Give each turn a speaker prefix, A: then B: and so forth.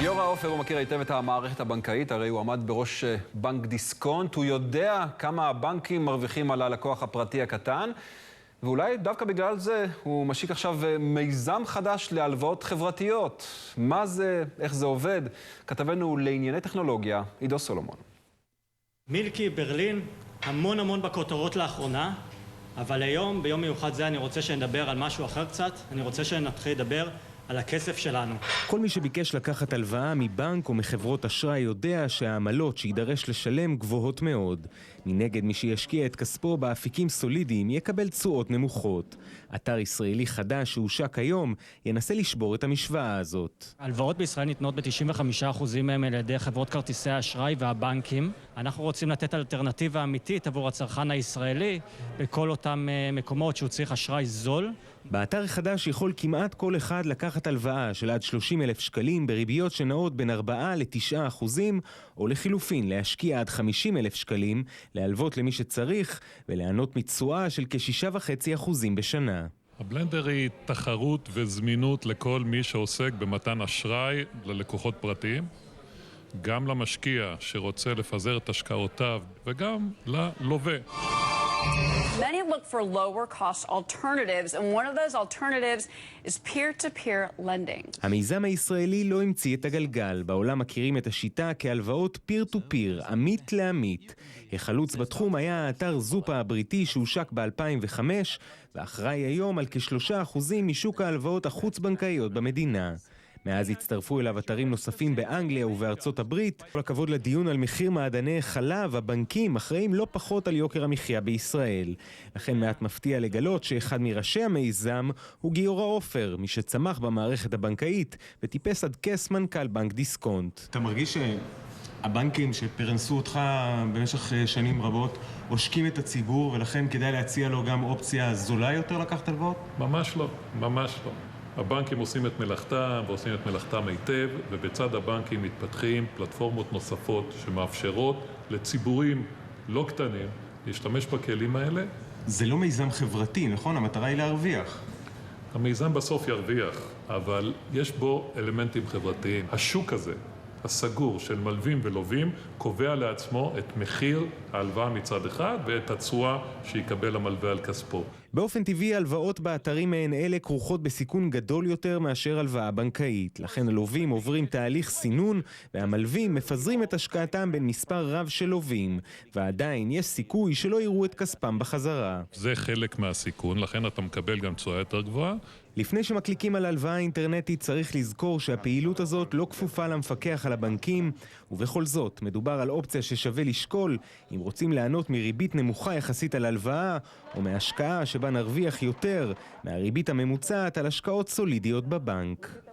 A: גיורא עופר הוא מכיר היטב את המערכת הבנקאית, הרי הוא עמד בראש בנק דיסקונט, הוא יודע כמה הבנקים מרוויחים על הלקוח הפרטי הקטן, ואולי דווקא בגלל זה הוא משיק עכשיו מיזם חדש להלוואות חברתיות. מה זה, איך זה עובד? כתבנו לענייני טכנולוגיה, עידו סולומון.
B: מילקי, ברלין, המון בכותרות לאחרונה, אבל היום, ביום מיוחד זה, אני רוצה שנדבר על משהו אחר קצת. אני רוצה שנתחיל לדבר על הכסף שלנו.
C: כל מי שביקש לקחת הלוואה מבנק או מחברות אשראי יודע שהעמלות שידרש לשלם גבוהות מאוד. מנגד, מי שישקיע את כספו באפיקים סולידיים יקבל תשואות נמוכות. אתר ישראלי חדש שהושק היום ינסה לשבור את המשוואה הזאת.
B: הלוואות בישראל ניתנות ב-95% מהם על ידי חברות כרטיסי האשראי והבנקים. אנחנו רוצים לתת אלטרנטיבה אמיתית עבור הצרכן הישראלי בכל אותם מקומות שהוא צריך אשראי זול.
C: באתר החדש יכול כמעט כל אחד לקחת הלוואה של עד 30,000 שקלים בריביות שנעות בין 4 ל-9%, או לחילופין להשקיע עד 50,000 שקלים, להלוות למי שצריך וליהנות מתשואה של כ6.5% בשנה.
D: הבלנדר היא תחרות וזמינות לכל מי שעוסק במתן אשראי ללקוחות פרטיים, גם למשקיע שרוצה לפזר את השקעותיו וגם ללווה.
E: Many look for lower cost alternatives, and one of those alternatives is peer-to-peer lending.
C: המיזם הישראלי לא המציא את הגלגל. בעולם מכירים את השיטה כהלוואות peer-to-peer, עמית לעמית. החלוץ בתחום היה האתר זופה הבריטי שהושק ב-2005, ואחראי היום על כ3% משוק ההלוואות החוץ-בנקאיות במדינה. מאז הצטרפו אליו אתרים נוספים באנגליה ובארצות הברית. כל הכבוד לדיון על מחיר מעדני חלב, הבנקים אחראים לא פחות על יוקר המחיה בישראל. לכן מעט מפתיע לגלות שאחד מראשי המיזם הוא גיורא עופר, מי שצמח במערכת הבנקאית וטיפס עד כס מנכ"ל בנק דיסקונט.
F: אתה מרגיש שהבנקים שפרנסו אותך במשך שנים רבות עושקים את הציבור, ולכן כדאי להציע לו גם אופציה זולה יותר לקחת הלוואות?
D: ממש לא, ממש לא. הבנקים עושים את מלאכתם ועושים את מלאכתם היטב, ובצד הבנקים מתפתחים פלטפורמות נוספות שמאפשרות לציבורים לא קטנים להשתמש בכלים האלה.
F: זה לא מיזם חברתי, נכון? המטרה היא להרוויח.
D: המיזם בסוף ירוויח, אבל יש בו אלמנטים חברתיים. השוק הזה, הסגור של מלווים ולווים, קובע לעצמו את מחיר ההלוואה מצד אחד ואת התשואה שיקבל המלווה על כספו.
C: באופן טבעי, הלוואות באתרים מעין אלה כרוכות בסיכון גדול יותר מאשר הלוואה בנקאית. לכן הלווים עוברים תהליך סינון, והמלווים מפזרים את השקעתם בין מספר רב של לווים, ועדיין יש סיכוי שלא יראו את כספם בחזרה.
D: זה חלק מהסיכון, לכן אתה מקבל גם תשואה יותר גבוהה.
C: לפני שמקליקים על הלוואה אינטרנטית צריך לזכור שהפעילות הזאת לא כפופה למפקח על הבנקים, ובכל זאת מדובר על אופציה ששווה לשקול אם רוצים ליהנות מריבית נמוכה יחסית על הלוואה, או מהשקעה שבה נרוויח יותר מהריבית הממוצעת על השקעות סולידיות בבנק.